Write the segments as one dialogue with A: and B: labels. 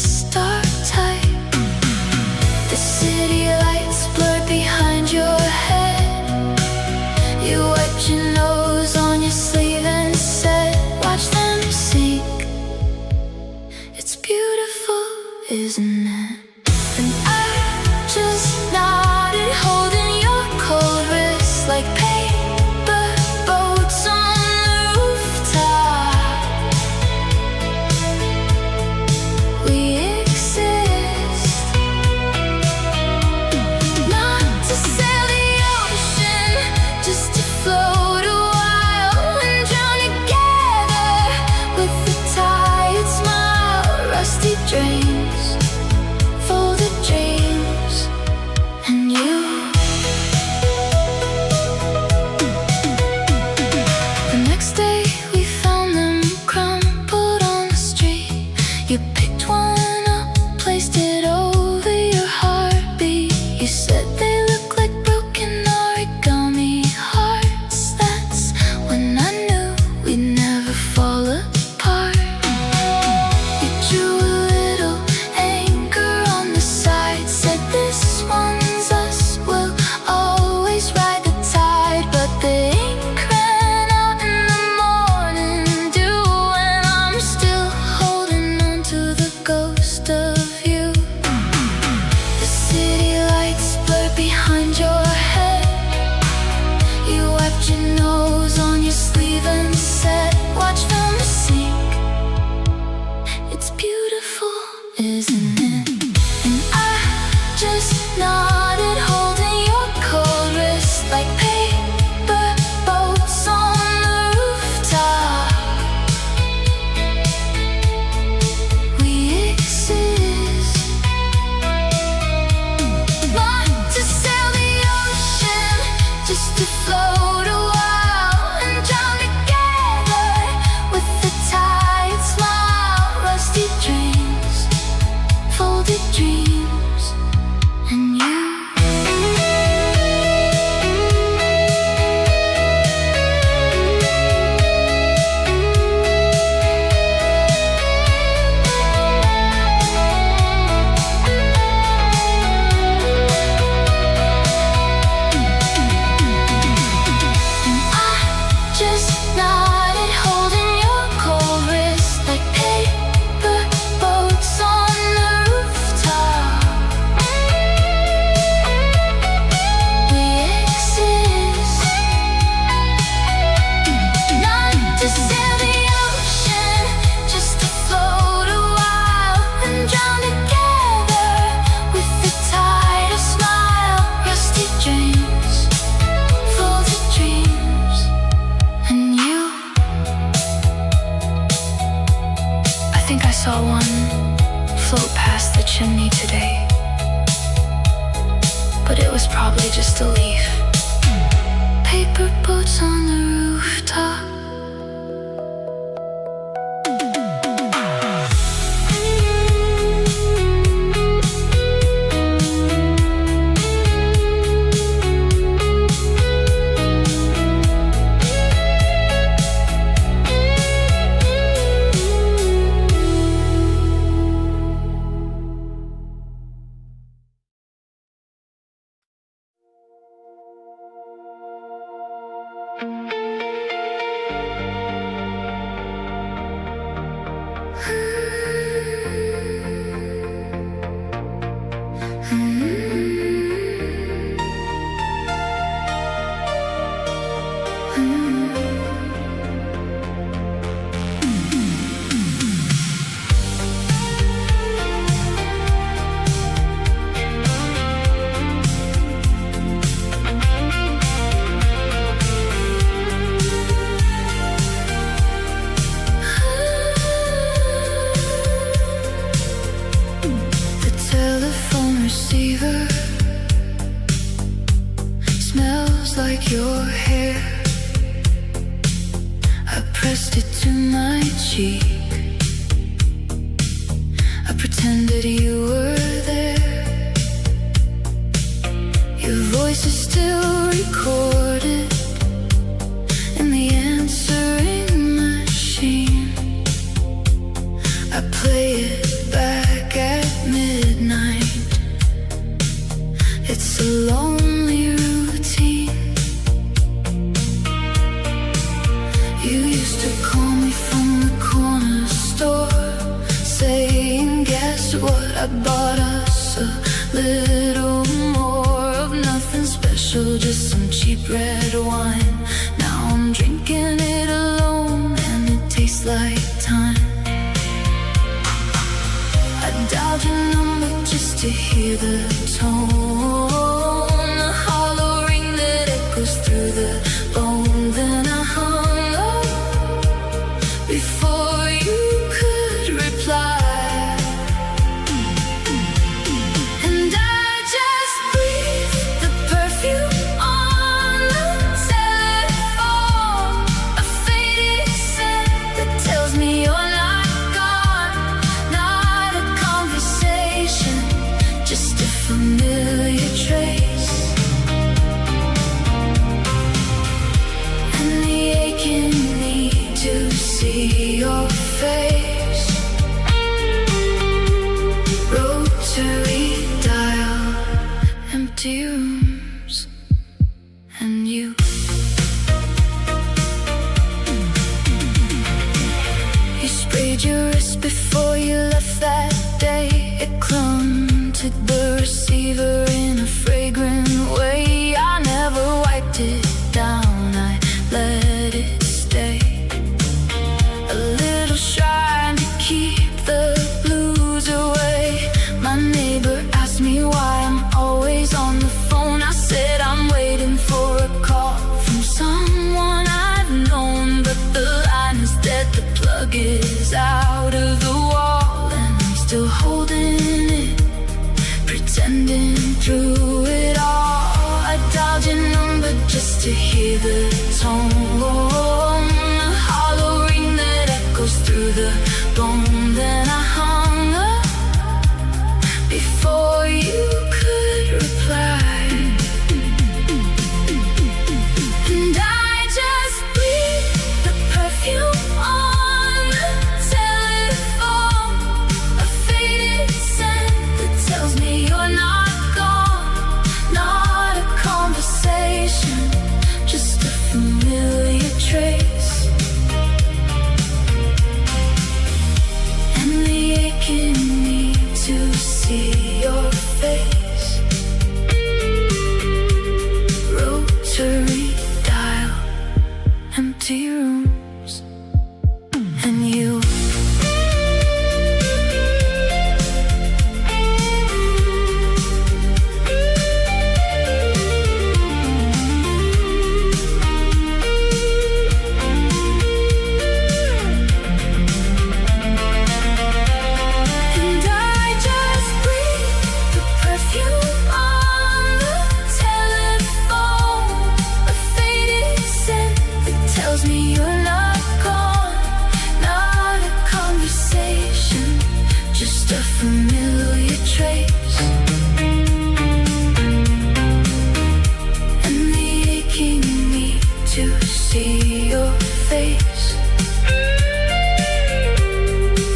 A: star type. The city lights blurred behind your head. You wiped your nose on your sleeve and said, watch them sink. It's beautiful, isn't it? And I just nodded, holding your cold wrist like paper boats on the rooftop. We exist, not to sail the ocean, just to float a while and drown together with the tide. Smile, rusty dreams, folded dreams, and you. The next day we found them crumpled on the street. You picked one up, placed it over your heartbeat. You said they look like broken origami hearts. That's when I knew we'd never fall apart. You drew a little anchor on the side, said this one's us, we'll always ride the tide. But the ink ran out in the morning dew, and I'm still holding on to the ghost of you. The city lights blurred behind your head. You wiped your nose on your sleeve and said, watch them sink. It's beautiful, isn't it? And I just nodded, holding your cold wrist like paper boats on the rooftop. We exist, not to sail the ocean, just to float a while and drown together with the tide. Smile, rusty dreams, folded dreams, and you. And I just nodded, holding your cold wrist like paper boats on the rooftop. We exist, not to sail the ocean, just to float a while and drown together with the tide. A smile, rusty dreams, folded dreams, and you. I think I saw one float past the chimney today, but it was probably just a leaf. Paper boats on the rooftop. Like your hair, I pressed it to my cheek. I pretended you were there. Your voice is still recorded in the answering machine. I play it back to what I bought us. A little more of nothing special, just some cheap red wine. Now I'm drinking it alone and it tastes like time. I dialed your number just to hear the tone, a hollow ring that echoes through the bone. Then I hung up before you could reply. And I just breathed the perfume on the telephone, a faded scent that tells me you're not gone. Not a conversation, just a familiar trace. And the aching need to see your face. Rotary dial, empty rooms, and you. You sprayed your wrist before you left that day. It clung to the receiver in a fragrant way. I never wiped it down, I let it stay. A little shy to keep the blues away. My neighbor asked me why I'm always on the phone. I said I'm waiting for a call from someone I've known. But the line is dead, the plug is out of the wall, and I'm still holding it, pretending through it all. I dialed your number just to hear the tone, a hollow ring that echoes through the bone. Then I hung up before you could reply. And I just breathed the perfume on the telephone, a faded scent that tells me you're not gone. Not a conversation, just a familiar trace. And the aching need to see your face. Rotary dial, empty rooms, and you. And I just breathed the perfume on the telephone, a faded scent that tells me you're not gone. Not a conversation, just a familiar trace. And the aching need to see your face.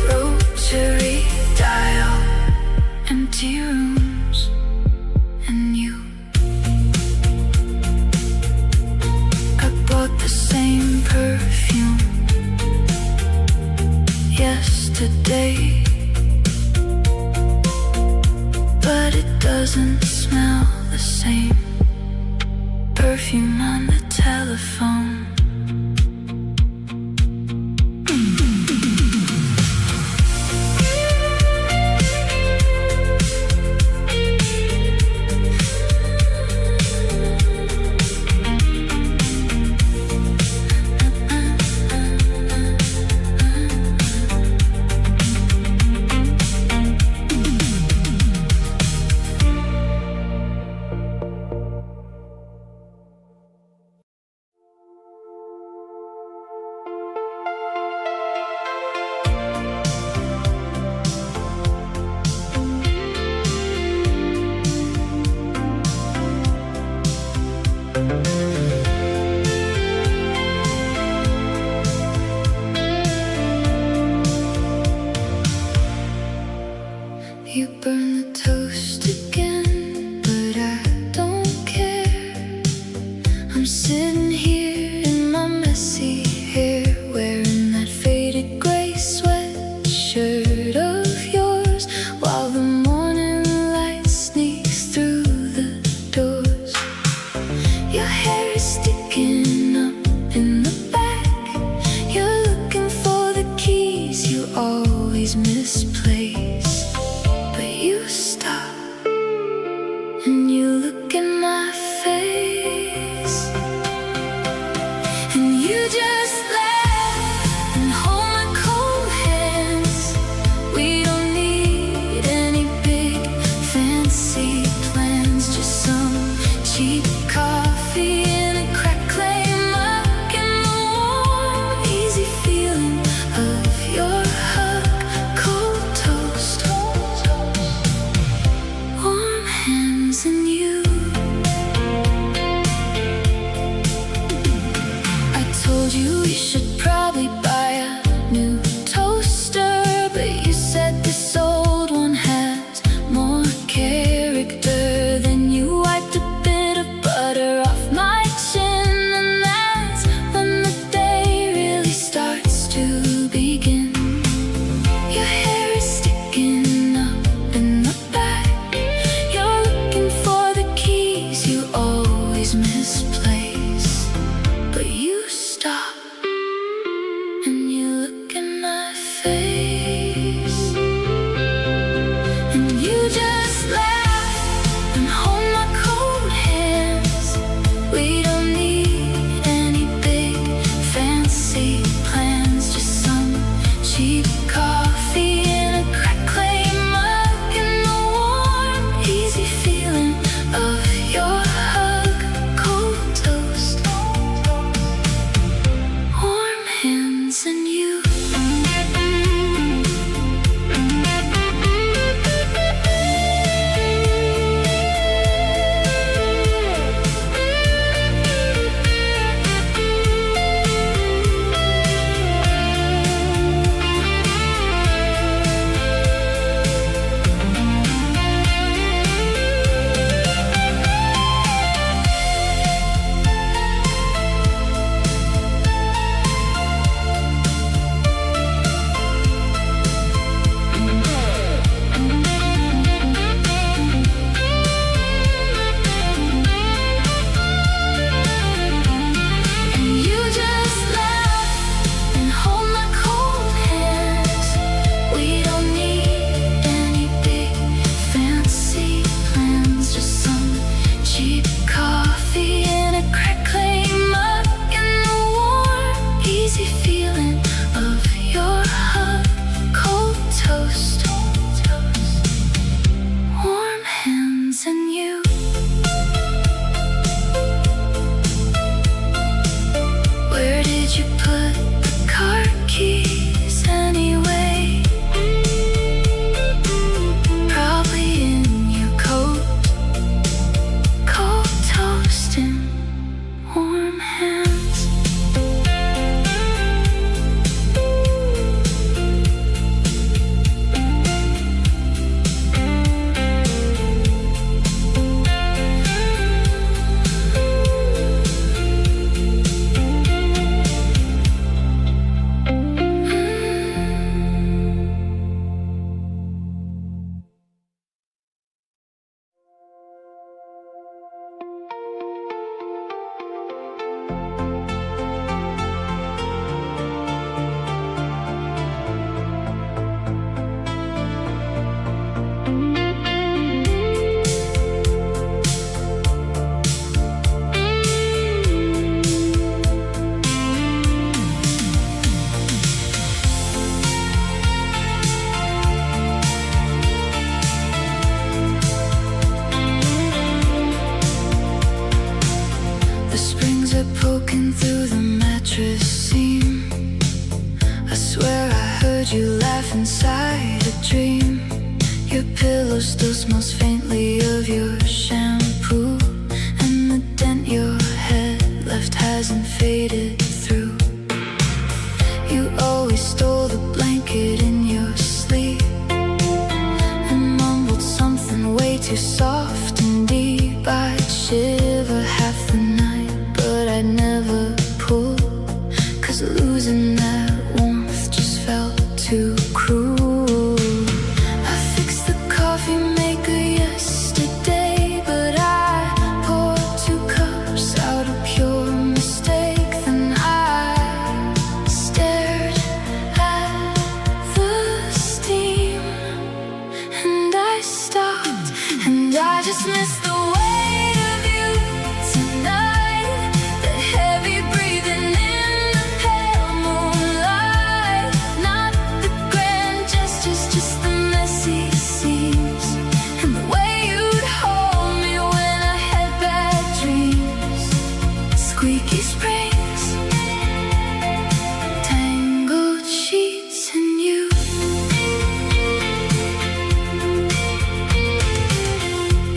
A: Rotary dial, empty rooms, and you. I bought the same perfume yesterday, but it doesn't smell the same. Perfume on the telephone. You burn the toast again, but I don't care. I'm sitting here in my messy hair, wearing that faded gray sweatshirt of yours, while just laugh and hold my cold hands. We don't need any big fancy plans, just some cheap coffee in a crackling mug and the warm, easy feeling of your hug. Cold toast, warm hands and you. Inside a dream, your pillow still smells faintly of your shampoo, and the dent your head left hasn't faded through. You always stole the blanket in your sleep and mumbled something way too soft and deep. I'd shiver half the night, but I'd never pull, 'cause losing that warmth just felt too cruel. I fixed the coffee maker yesterday, but I poured 2 cups out of pure mistake. Then I stared at the steam, and I stopped, and I just missed the weight of you tonight. The heavy breathing in the pale moonlight, not the grand gestures, just the messy scenes, and the way you'd hold me when I had bad dreams. Squeaky springs, tangled sheets, and you.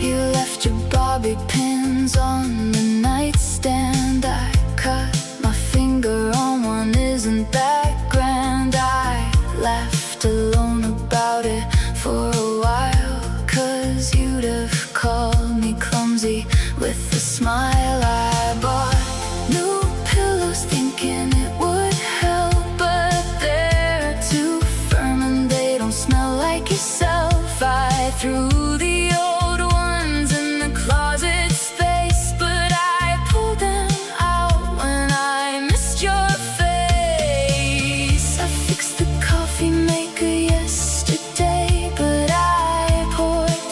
A: You left your bobby pins on the nightstand. I cut my finger on one, isn't that grand? I laughed alone about it for a while, 'cause you'd have called me clumsy with a smile. I bought new pillows thinking it would help, but they're too firm and they don't smell like yourself. I threw the old ones in the closet space, but I pulled them out when I missed your face. I fixed the coffee maker yesterday, but I poured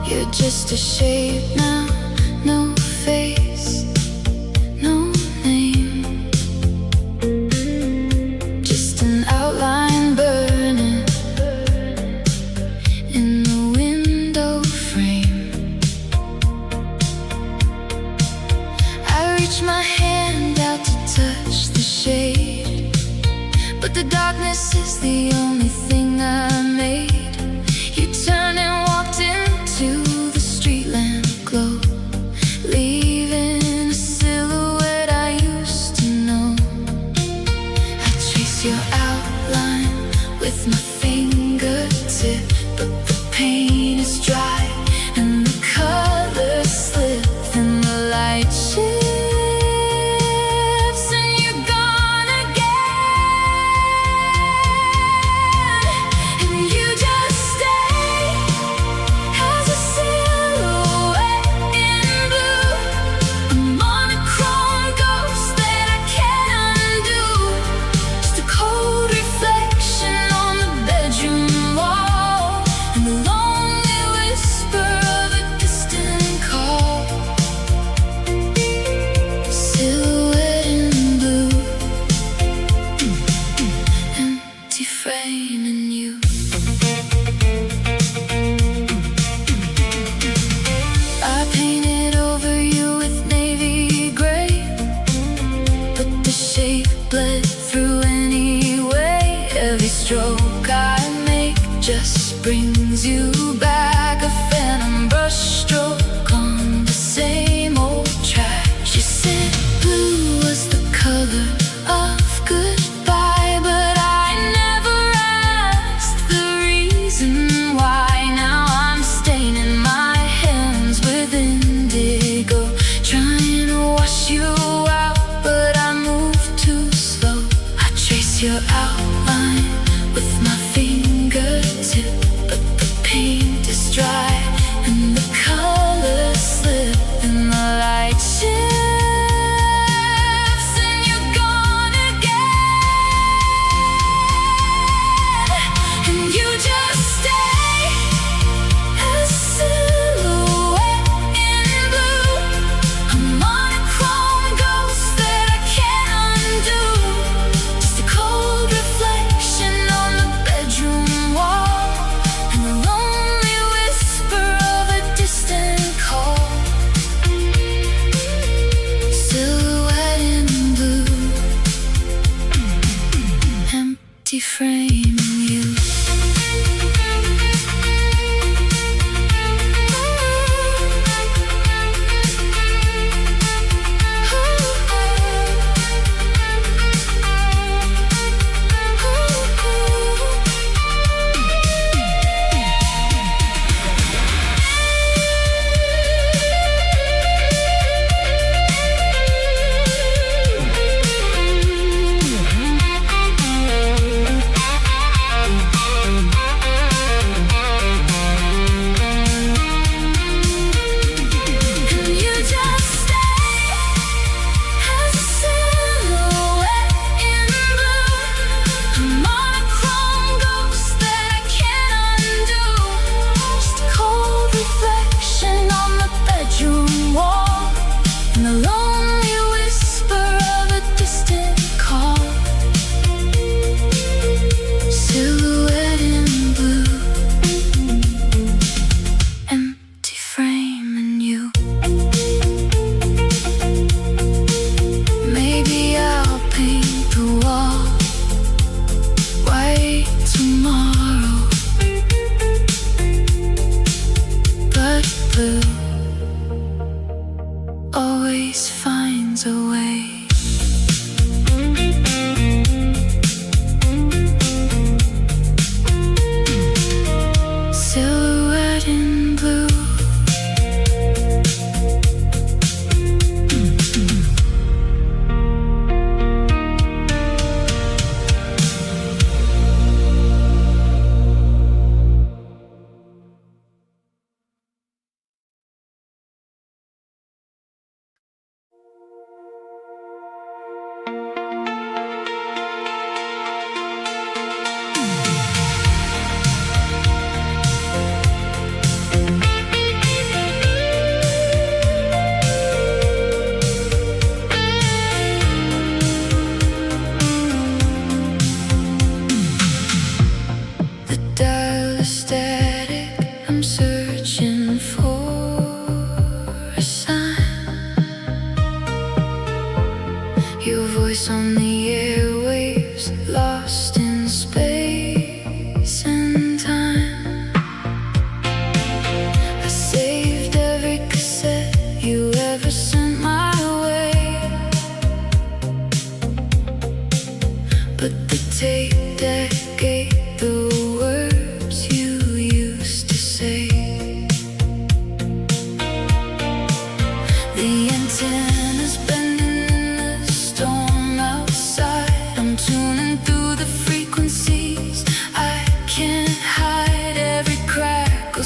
A: You're just a shape now, no face, no name. Just an outline burning in the window frame. I reach my hand out to touch the shade, but the darkness is the only thing I made. You turned and walked into the street lamp glow, leaving a silhouette I used to know. I trace your outline with my fingertip, but the paint is dry and the colors slip and the light shifts. Framing you. I painted over you with navy gray, but the shape bled through anyway. Every stroke I make just brings you back, a phantom brush stroke on the same old track. She said blue was the color of goodbye, but I never asked the reason why. Now I'm staining my hands with indigo, trying to wash you out, but I move too slow. I trace your outline with my fingertip, but the paint is dry and the colors slip and the light shifts. Framing you. Always finds a way.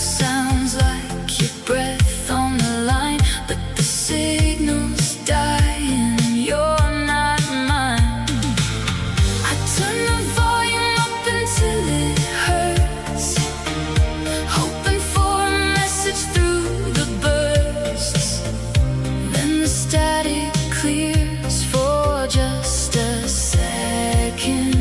A: sounds like your breath on the line, but the signal's dying and you're not mine. I turn the volume up until it hurts, hoping for a message through the bursts. Then the static clears for just a second.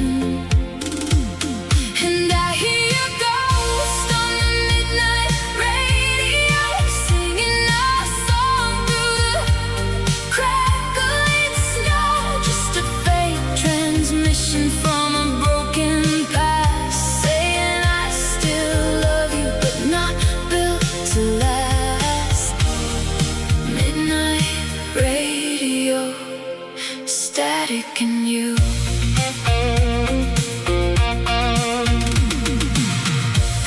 A: From a broken past, saying I still love you, but not built to last. Midnight radio, static in you.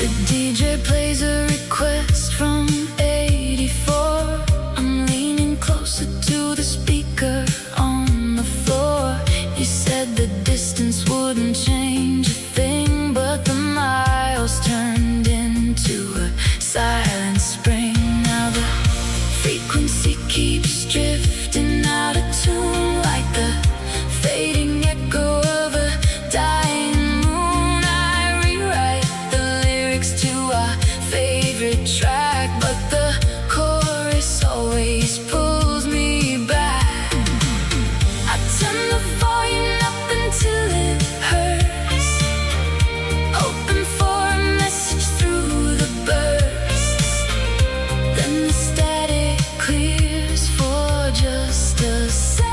A: The DJ plays a request from 84. I'm leaning closer to the speaker on the floor. You said the distance wouldn't change a thing, but the miles turned into a silent spring. Now the frequency keeps drifting out of tune, like the fading echo of a dying moon. I rewrite the lyrics to our favorite track, but the chorus always pulls me back. I turn the volume up until it hurts, hoping for a message through the bursts. Then the static clears for just a second,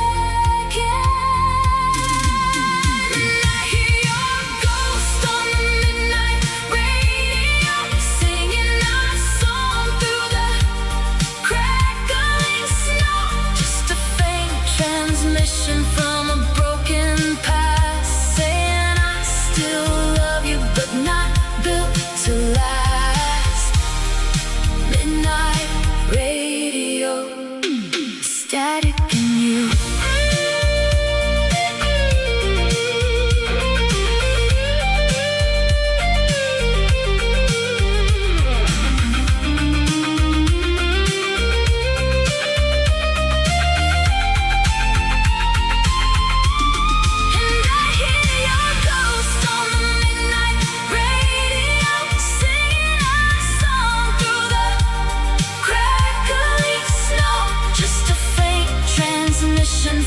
A: and I hear your ghost on the midnight radio, singing our song through the crackling snow. Just a faint transmission from a broken past, saying I still love you, but not built to last. Midnight radio, static in you.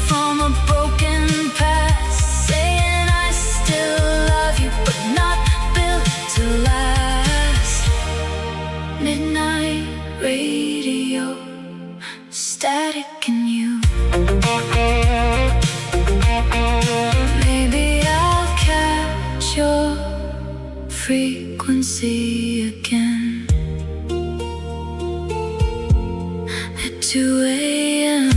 A: From a broken past, saying I still love you, but not built to last. Midnight radio, static in you. Maybe I'll catch your frequency again at 2 a.m.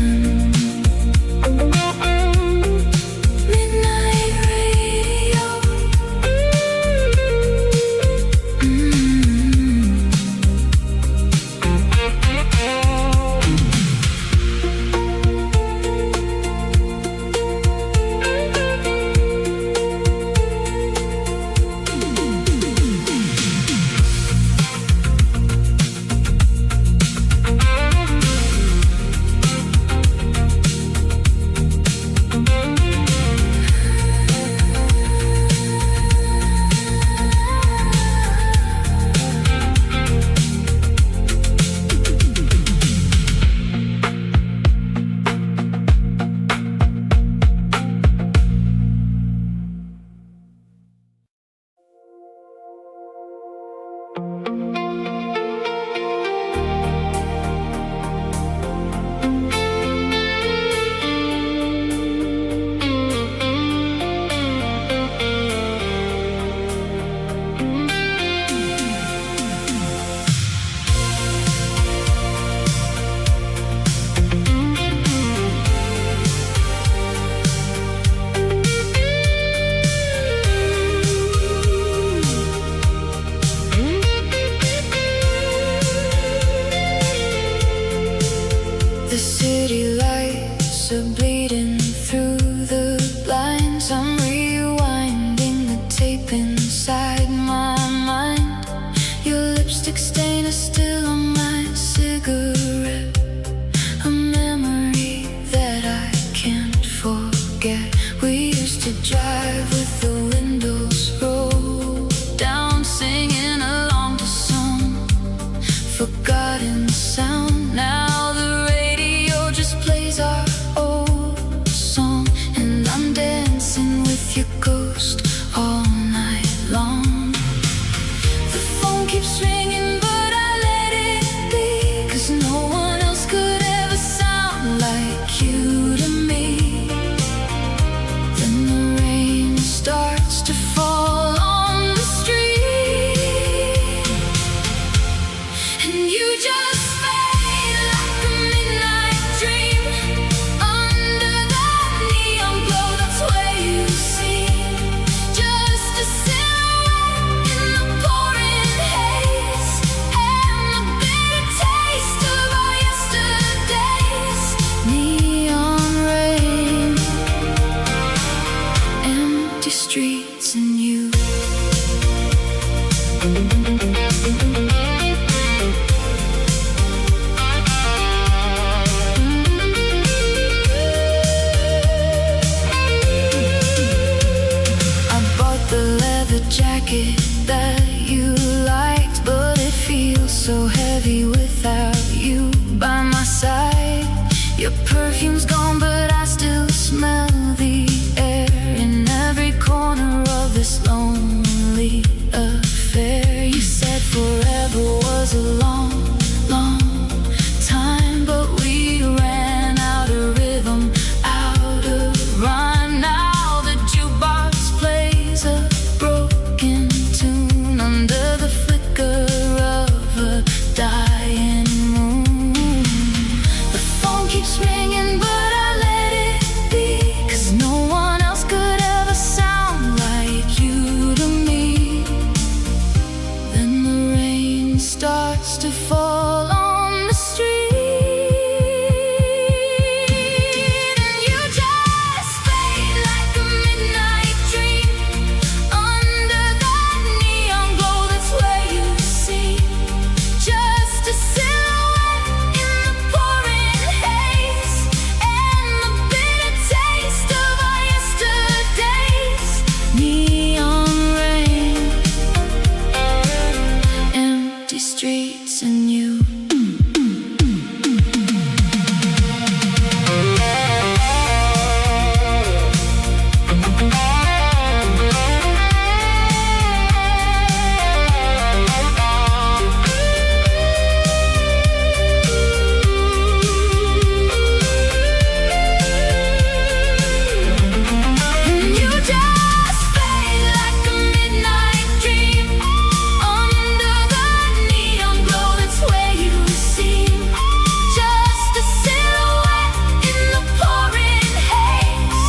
A: still on my cigarette, a memory that I can't forget. We used to drive with the windows rolled down, singing along to some forgotten sound. Now the radio just plays our old song, and I'm dancing with your ghost all night long. The phone keeps ringing, but I let it be, 'cause no one else could ever sound like you to me. Then the rain starts to fall on the street, and you just fade like a midnight dream. Under the neon glow, that's where you seem. Just a silhouette in the pouring haze, and the bitter taste of our yesterdays. Neon rain, empty streets, and you. I bought the leather jacket that you liked, but it feels so heavy without you by my side. Your perfume's gone, but I still smell the air in every corner of this lonely affair. You said forever was a long, long time, but we ran out of rhythm, out of rhyme. Now the jukebox plays a broken tune under the flicker of a dying moon. The phone keeps ringing, but I let it be, 'cause no one else could ever sound like you to me. Then the rain starts to fall on the street, and you just fade like a midnight dream. Under the neon glow, that's where you seem. Just a silhouette in the pouring haze, and the bitter taste of our yesterdays. Neon rain, empty streets, and you. And you just fade like a midnight dream. Under the neon glow, that's where you seem. Just a silhouette in the pouring haze,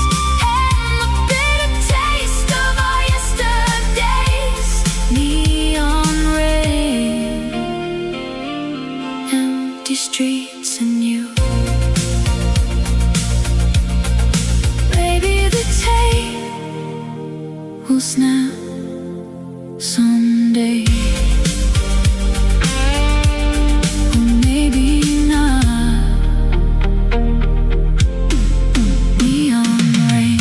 A: and the bitter taste of our yesterdays. Neon rain, empty streets, and you. Maybe the tape will snap someday, or maybe not. Neon rain.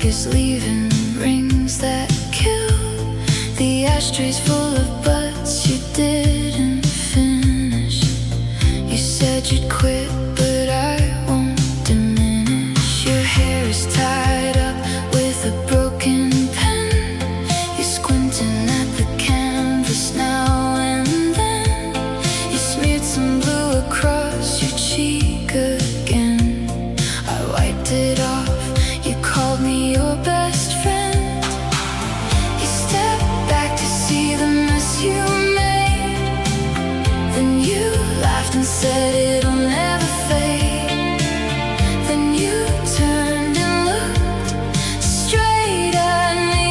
A: is leaving rings that kill. The ashtrays full of butts you didn't finish. You said you'd quit, but I won't diminish. Your hair is tied up with a broken pen. You're squinting at the canvas now and then. You smeared some blue across your cheek again. I wiped it off. You called me your best friend. You stepped back to see the mess you made. Then you laughed and said it'll never fade. Then you turned and looked straight at me,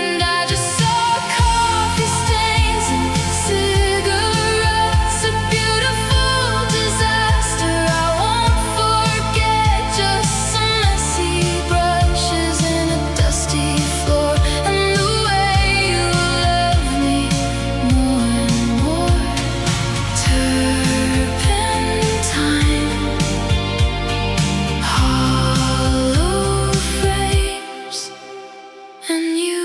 A: and I just saw coffee stains and cigarettes, a beautiful disaster I won't forget. Just some messy brushes and a dusty floor, and the way you love me more and more. Turpentine, hollow frames, and you.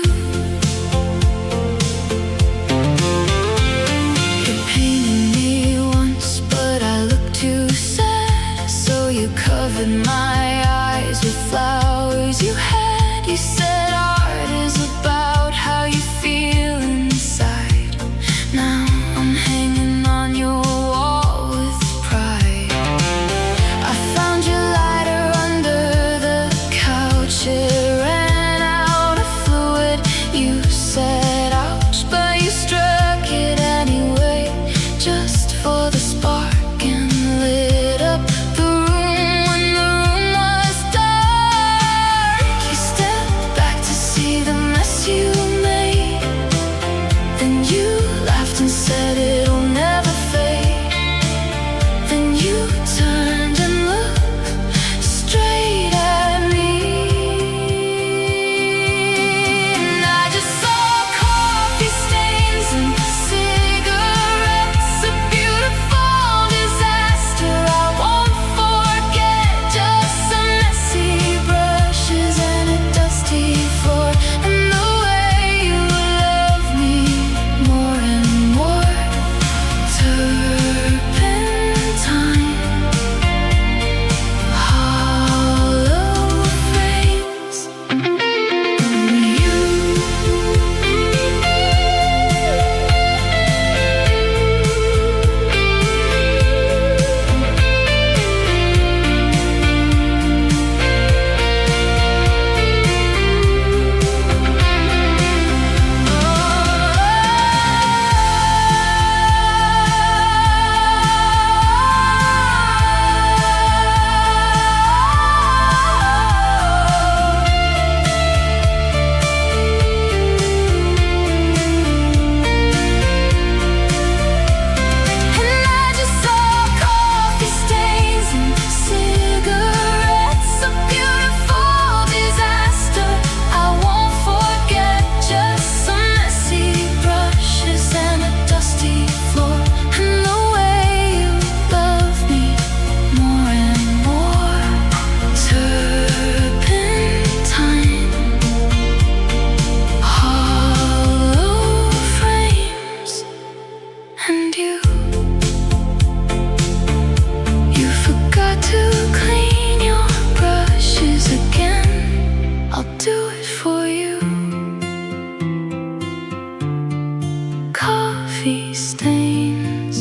A: You painted me once, but I looked too sad, so you covered my eyes with flowers you had. You said art is about how you feel inside. Now I'm hanging on your wall with pride. I found your lighter under the couch. It ran out of fluid. You said ouch, but you struck it anyway, just for the spark, and lit up the room when the room was dark. You stepped back to see the mess you made. Then you laughed and said it'll never fade. Then you turned and looked straight at me, and I just saw coffee stains and cigarettes, a beautiful disaster I won't forget. Just some messy brushes and a dusty floor, and the way you love me more and more. Turpentine, hollow frames, and you. And I just saw coffee stains and cigarettes, a beautiful disaster I won't forget. Just some messy brushes and a dusty floor, and the way you love me more and more. Turpentine, hollow frames, and you. You forgot to clean your brushes again. I'll do it for you. Coffee stains.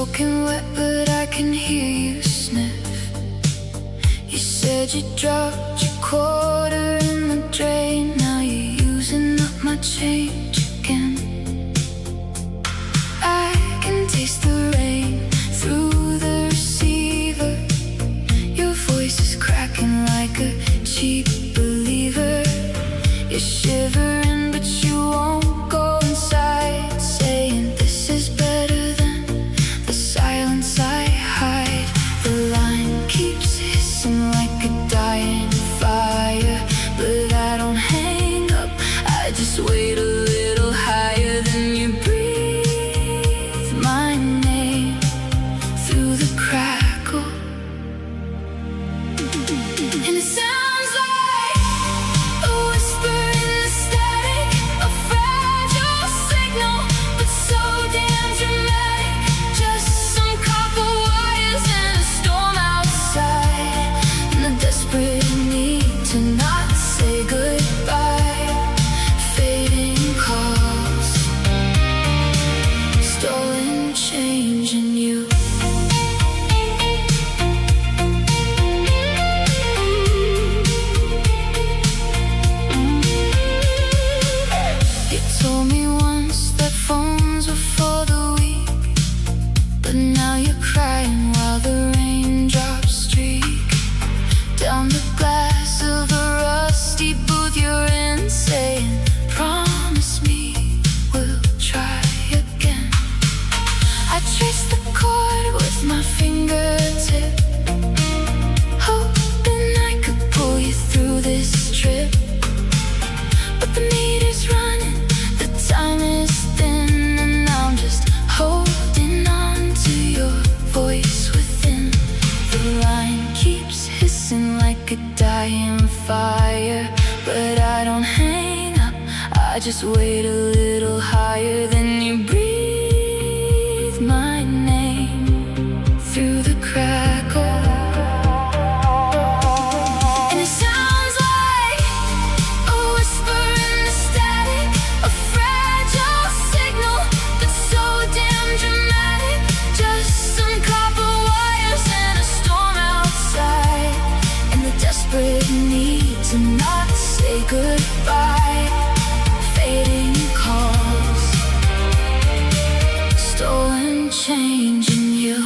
A: soaking wet, but I can hear you sniff. said you dropped your quarter in the drain. Now you're using up my change again. I can taste the rain through the receiver. Your voice is cracking like a cheap believer. You're shivering but you won't go inside, saying this is better than the silence I hide. The line keeps hissing like a dying fire, but I don't hang up, I just wait a little higher. Then you breathe my name through the crackle, and it sounds like a whisper in the static, a fragile signal, but so damn dramatic. Just some copper wires and a storm outside, and the desperate need to not say goodbye. Fading calls, stolen change in you. You told me once that phones were for the weak, but now you're crying while the raindrops streak down the glass of a rusty booth you're in, saying, promise me we'll try again. I trace the chord with my fingertip, hoping I could pull you through this trip. But the meter's running, the time is thin, and I'm just holding on to your voice within. The line keeps hissing like a dying fire, but I don't hang up, I just wait a little higher. Then you breathe my name through the crackle, and it sounds like a whisper in the static, a fragile signal, but so damn dramatic. Just some copper wires and a storm outside, and the desperate need to not say goodbye. Fading calls, stolen change in you.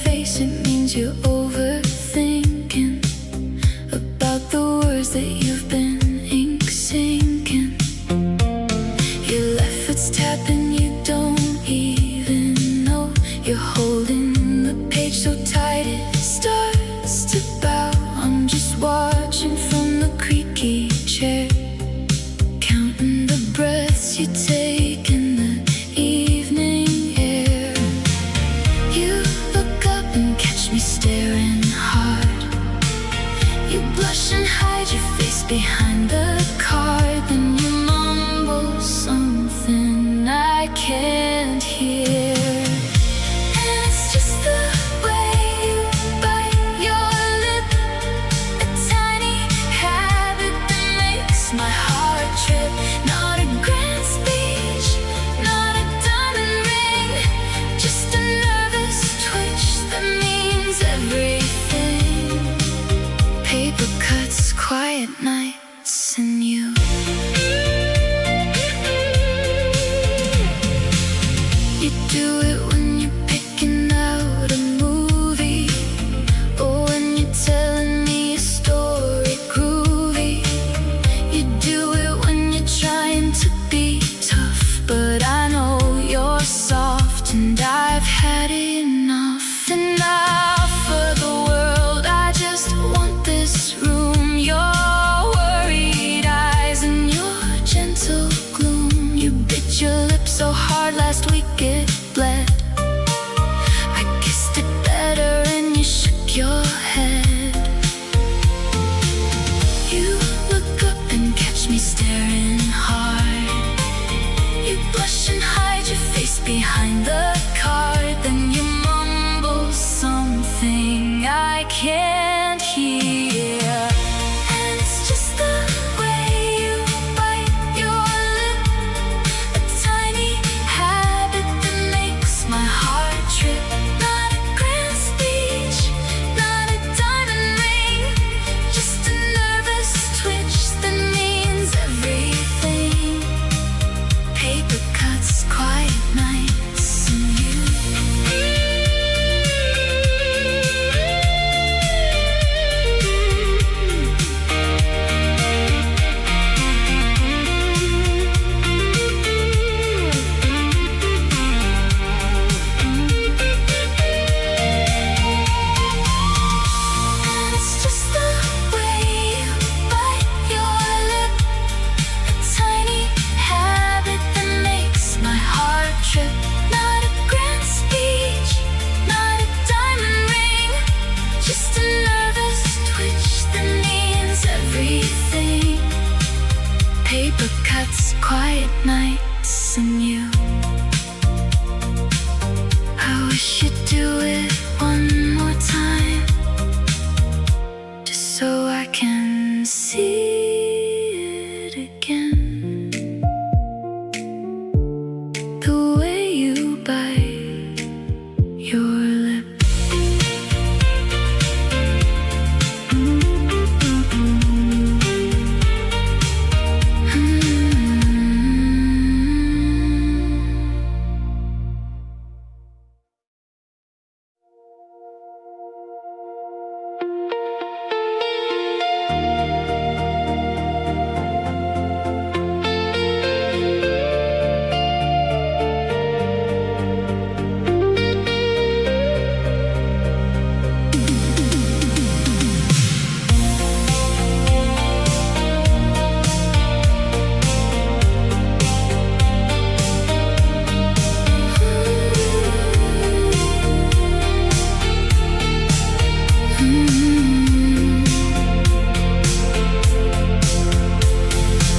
A: face, it means you're overthinking about the words that you've been ink sinking. Your left foot's tapping, you don't even know you're holding the page so tight it starts to bow. I'm just watching from the creaky chair, counting the breaths you take in the evening air. You look up and catch me staring hard. You blush and hide your face behind the card. Then you mumble something I can't hear. And it's just the way you bite your lip, a tiny habit that makes my heart trip. Not a grand speech, not a diamond ring, just a nervous twitch that means everything. Paper cuts, quiet nights, and you. You do it when you're picking out a movie, or when you're telling me a story groovy. You do it when you're trying to be tough, but I know you're soft and I've had enough. Enough for the world, I just want this room. Your worried eyes and your gentle gloom. You bit your lip so hard last week it bled. I kissed it better and you shook your head. You look up and catch me staring hard. You blush and hide your face behind the card. Then you mumble something I can't hear. And it's just the way you bite your lip, a tiny habit that makes my heart trip. Not a grand speech, not a diamond ring, just a nervous twitch that means everything. Paper cuts, quiet nights, and you. And it's just the way you bite your lip, a tiny habit that makes my heart trip. Not a grand speech, not a diamond ring, just a nervous twitch that means everything. Paper cuts, quiet nights, and you. I wish you'd do it one more time, just so I can see it again. The way you bite your lip.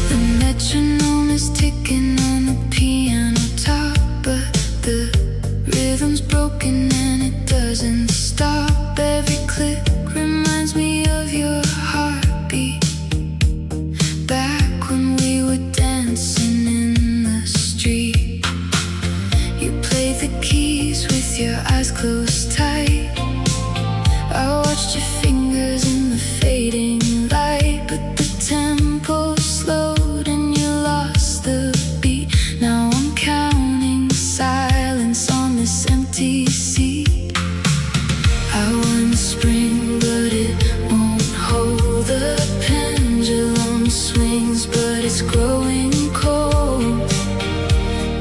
A: The metronome is ticking on the piano top, but the rhythm's broken and it doesn't stop. Every click reminds me of your heartbeat, back when we were dancing in the street. You played the keys with your eyes closed tight. I watched your fingers in the fading light, but the tempo slowed and you lost the beat. Now I'm counting silence on this empty seat. I want spring, but it won't hold. The pendulum swings, but it's growing cold.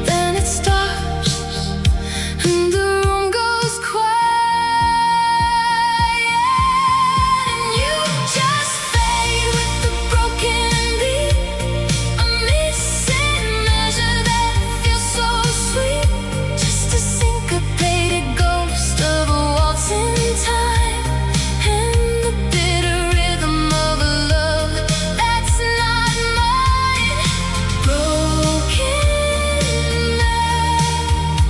A: Then it stops, and the room goes quiet, and you just fade with the broken beat, a missing measure that feels so sweet, just a syncopated ghost of a waltz in time, and the bitter rhythm of a love that's not mine. Broken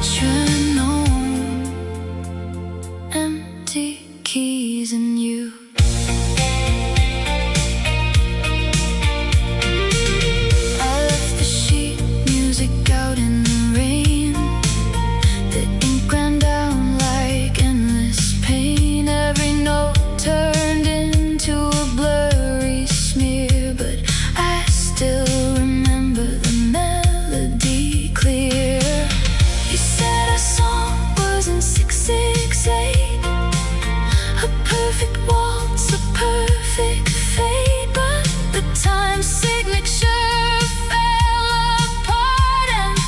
A: metronome, empty keys and you. I left the sheet music out in the rain. The ink ran down like endless pain. Every note turned into a blurry smear, but I still remember the melody clear. You said our song was in 6/6/8, a perfect waltz, a perfect fade, but the time signature fell apart, and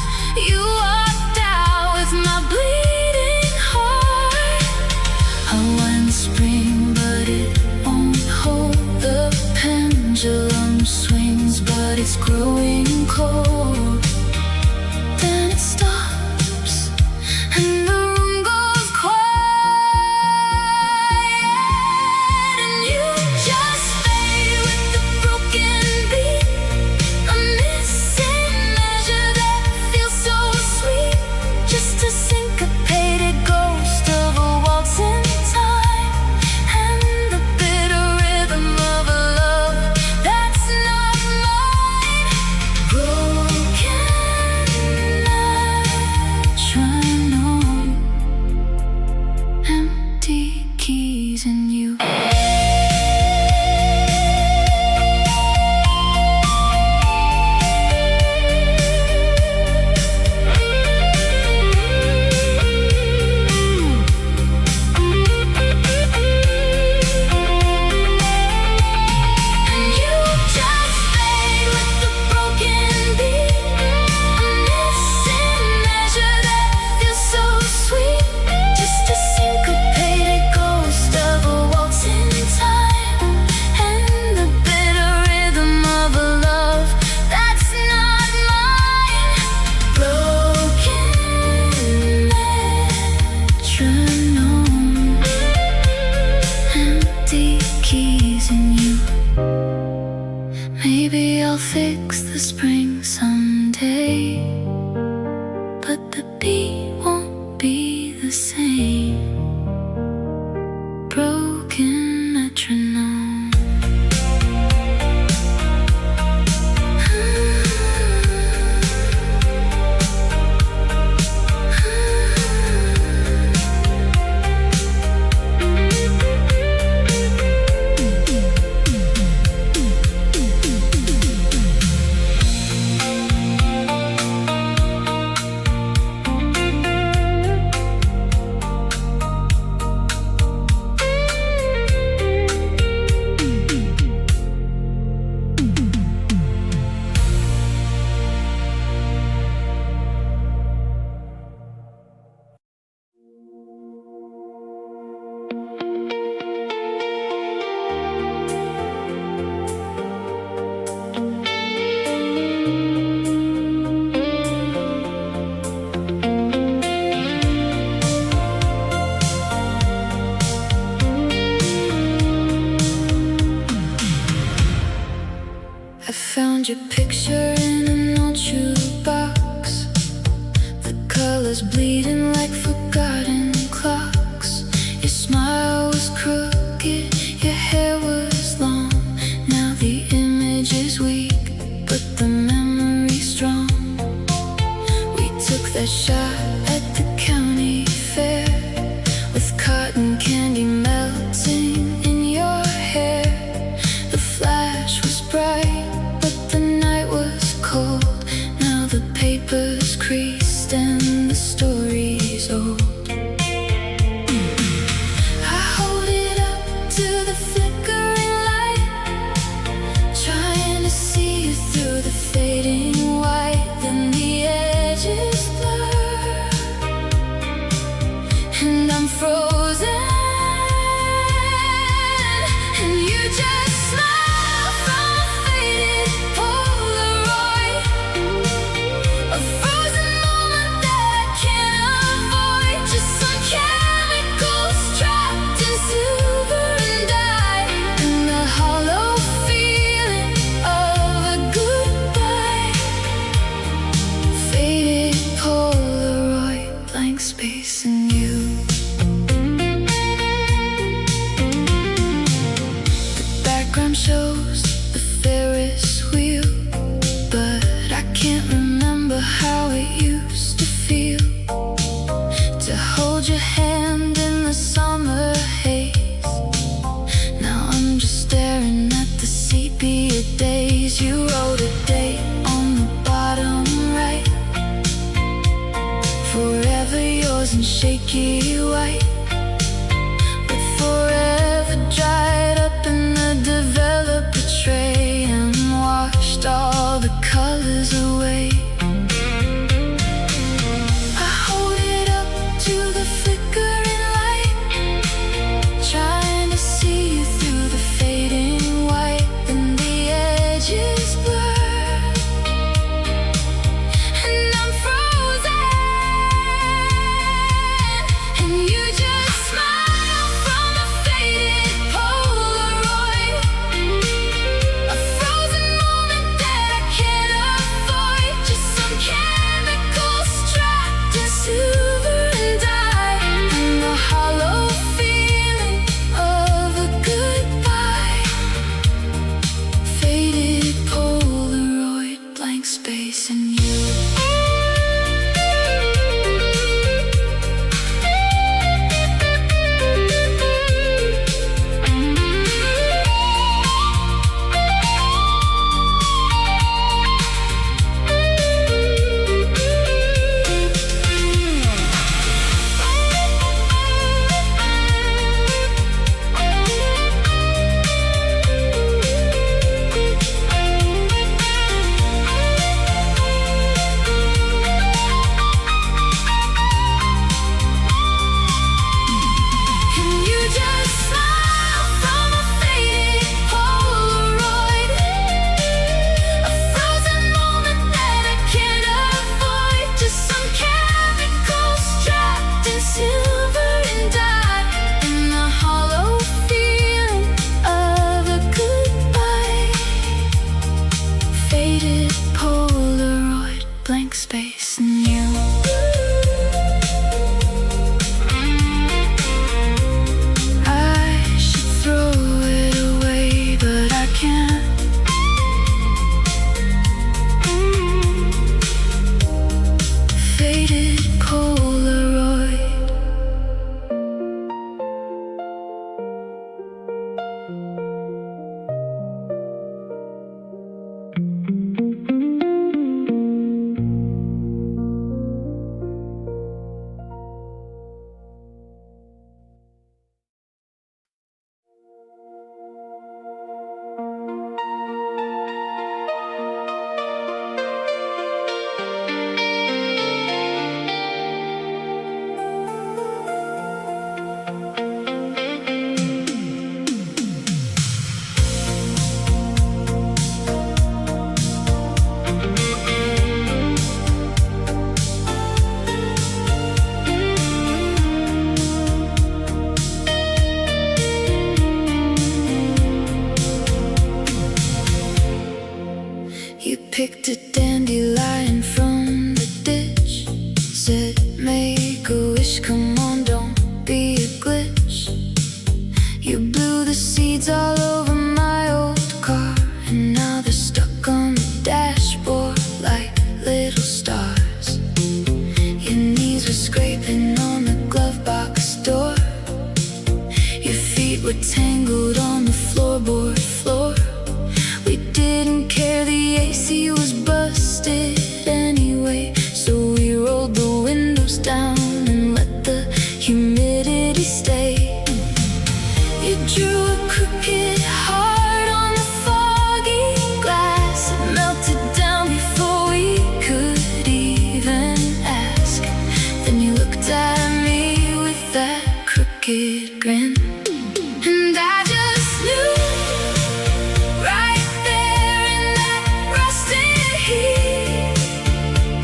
A: you walked out with my bleeding heart. I want spring, but it won't hold. The pendulum swings, but it's growing cold. Then it stops, and the room goes quiet, and you just fade with the broken beat, a missing measure that feels so sweet, just a syncopated ghost of a waltz in time, and the bitter rhythm of a love that's not mine. Broken metronome, empty keys and you. And you just fade with the broken beat, a missing measure that feels so sweet, just a syncopated ghost of a waltz in time, and the bitter rhythm of a love that's not mine. Broken metronome, empty keys and you. Maybe I'll fix the spring someday, but the beat won't be the same. Broken metronome. I found your picture in an old shoebox. The colors bleeding like forgotten clocks. Your smile was crooked, your hair was long. Now the image is weak, but the memory's strong. We took that shot at the county fair, with cotton candy melting in your hair. The flash was bright, but the night was cold. Now the paper's creased and the story's old. I You blew the seeds all over my old car, and now they're stuck on the dashboard like little stars. Your knees were scraping on the glove box door. Your feet were tangled on the floorboard floor. We didn't care, the AC was busted anyway, so we rolled the windows down and let the humidity stay. You drew a crooked heart on the foggy glass. It melted down before we could even ask. Then you looked at me with that crooked grin, and I just knew right there in that rusted heat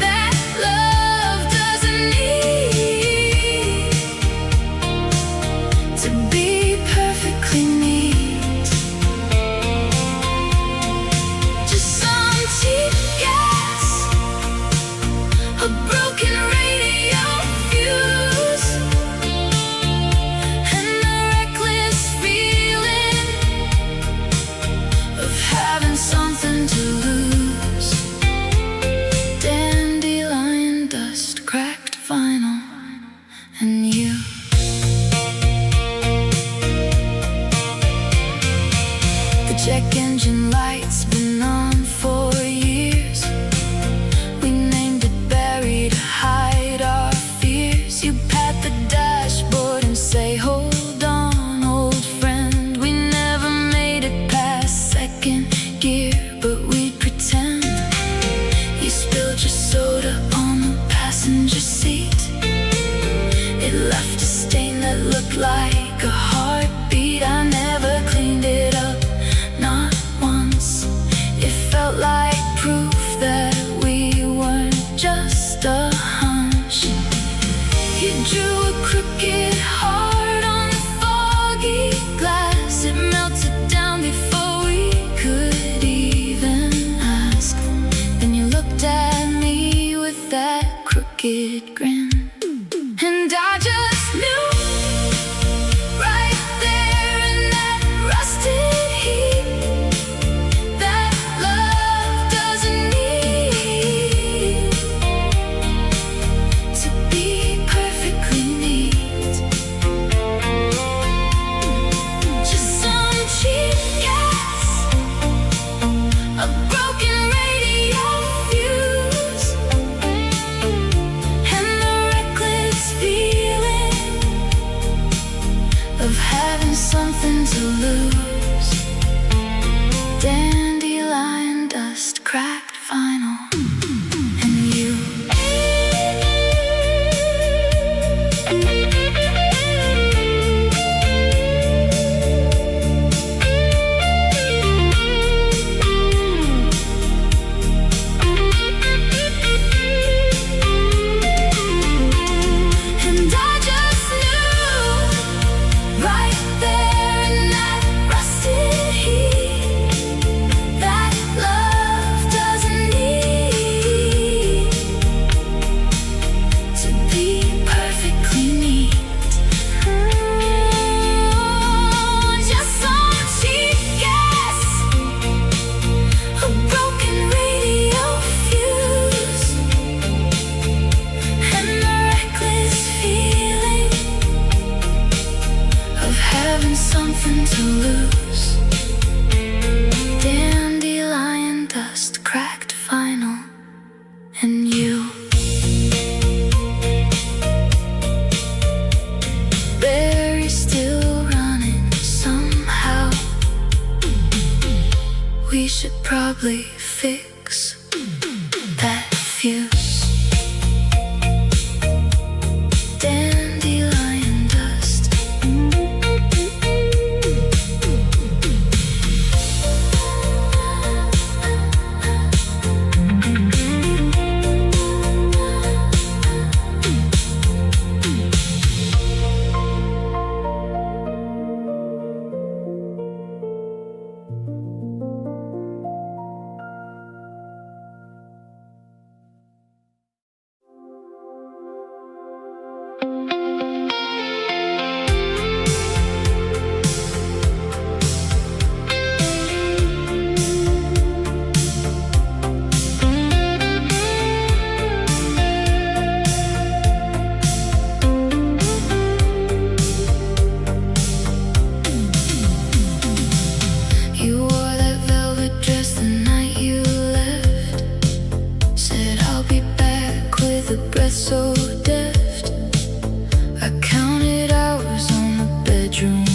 A: that love doesn't need to be perfectly neat. Just some cheap gas, a broken radio fuse, and the reckless feeling of having something to lose. Dandelion dust, cracked vinyl, and you. The check engine light's been on for years. We named it Barry to hide our fears. You pat the dashboard and say, hold on, old friend. We never made it past second gear, but we'd pretend. You spilled your soda on the passenger seat. It left a stain that looked like a heartbeat. I never cleaned it up, not once. It felt like proof that we weren't just a hunch. You drew a crooked heart on the foggy glass. It melted down before we could even ask. Then you looked at me with that crooked grin, and I just knew right there in that rusted heat that love doesn't need to be perfectly neat. Just some cheap gas, a broken radio fuse, and the reckless feeling of having something to lose. Dandelion dust, cracked vinyl, and you. And I just knew right there in that rusted heat that love doesn't need to be perfectly neat. Just some cheap gas, a broken radio fuse, and the reckless feeling of having something to lose. Dandelion dust, cracked vinyl, and you. Barry's still running somehow. We should probably fix that fuse. Dandelion dust.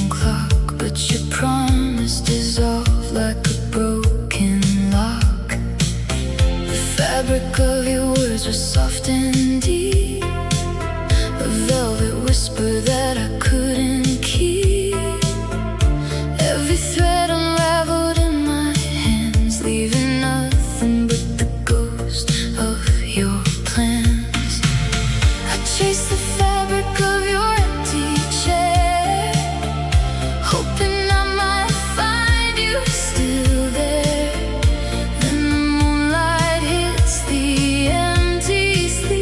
A: clock, but your promise dissolved like a broken lock. The fabric of your words was soft and deep, a velvet whisper that I couldn't keep. Every thread unraveled in my hands, leaving nothing but the ghost of your plans. I chased the fabric of your empty chair, hoping I might find you still there. Then the moonlight hits the empty sleeve,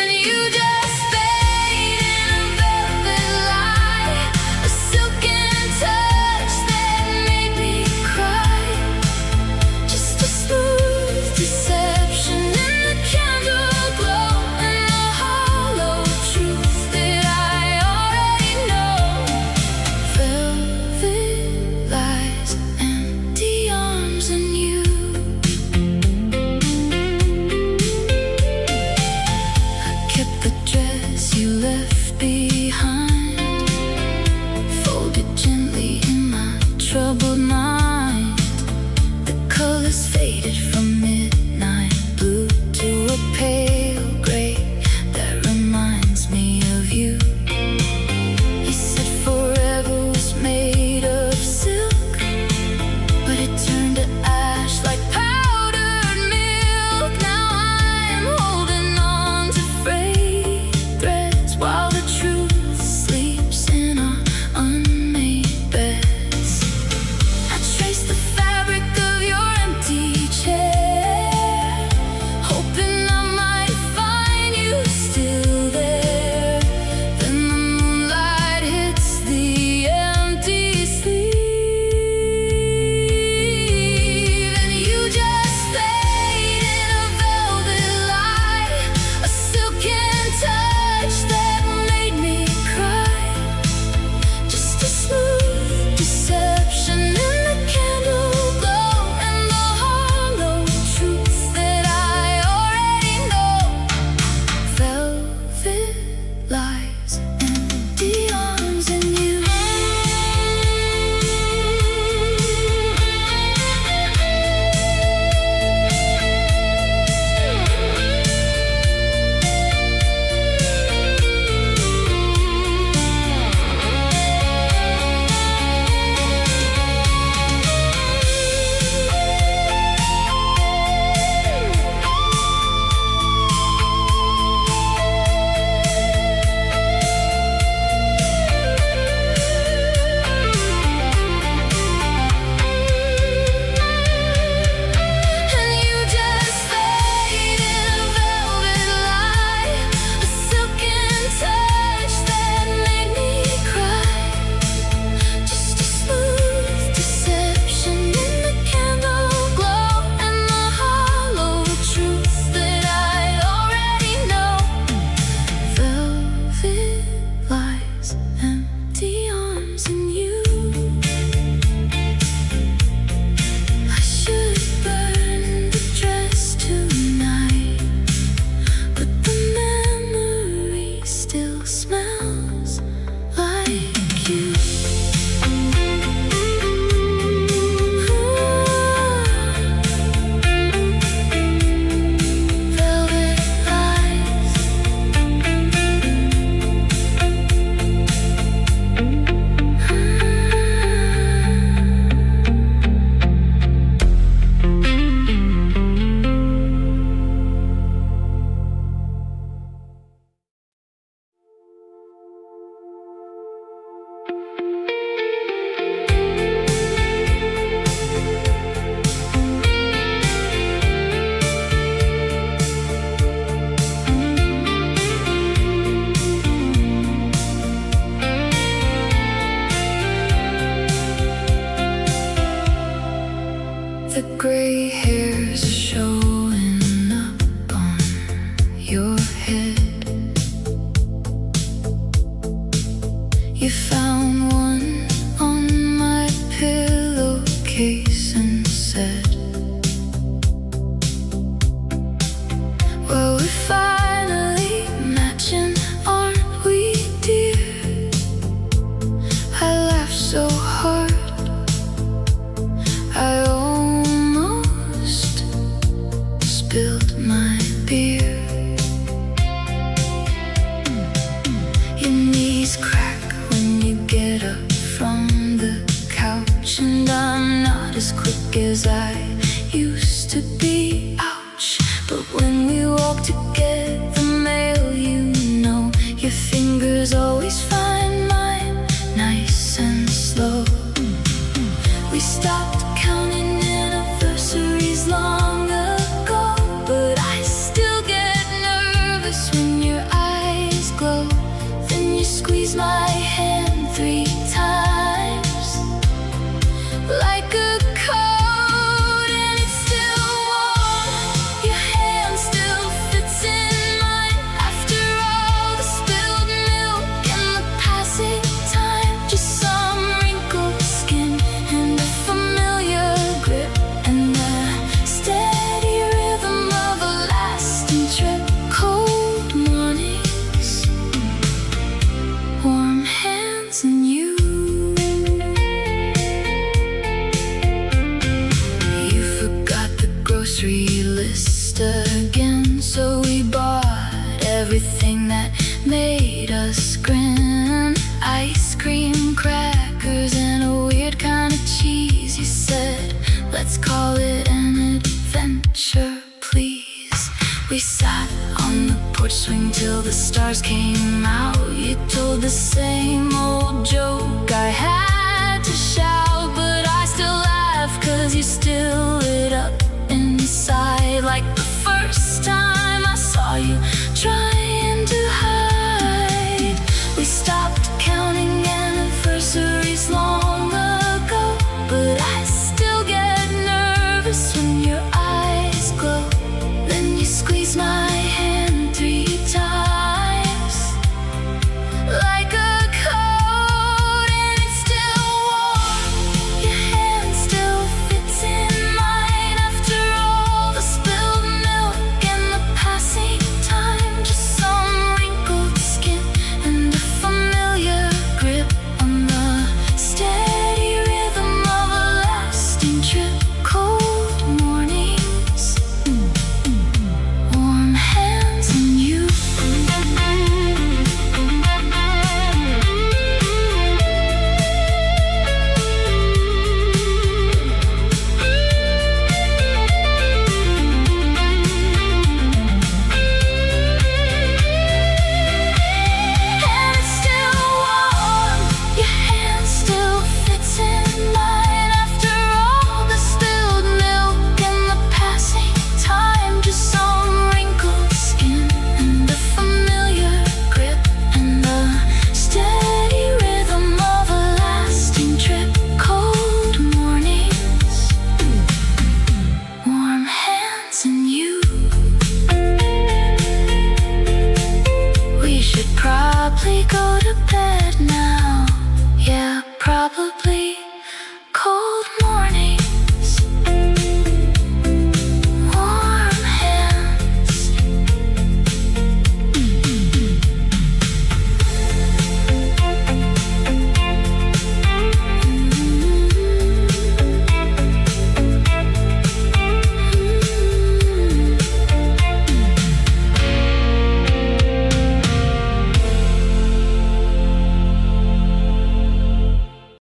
A: and you just fade in a velvet light, a silken touch that made me cry. Just a smooth deception in the candle glow, and the hollow truth that I already know. Velvet lies, empty arms, and you. I kept the dress you left behind, folded gently in my troubled mind. The colors faded from midnight blue to a pale gray that reminds me of you. You said forever was made of silk, but it turned to ash like powdered milk. Now I'm holding on to frayed threads while the truth sleeps in our unmade beds. I trace the fabric of your empty chair, hoping I might find you still there. Then the moonlight hits the empty sleeve, and you just fade in a velvet light, a silken touch that made me cry. Just a smooth deception in the candle glow, and the hollow truth that I already know. Velvet lies, empty arms, and you. And you just fade in a velvet light, a silken touch that made me cry. Just a smooth deception in the candle glow, and the hollow truth that I already know. Velvet lies, empty arms, and you. I should burn the dress tonight, but the memory still smells like you. Velvet lies. The gray hairs are showing up on your head. You found one on my pillowcase and said, well, we're finally matching, aren't we, dear? squeeze my hand 3 times, like a coat, and it's still warm. Your hand still fits in mine after all the spilled milk and the passing time. Just some wrinkled skin and a familiar grip, and the steady rhythm of a lasting trip. Cold mornings, warm hands, and you. You forgot the grocery list again, so we bought everything that made us grin. Ice cream, crackers, and a weird kind of cheese. You said, let's call it an adventure, please. We sat on the porch swing till the stars came out. You told the same old joke I had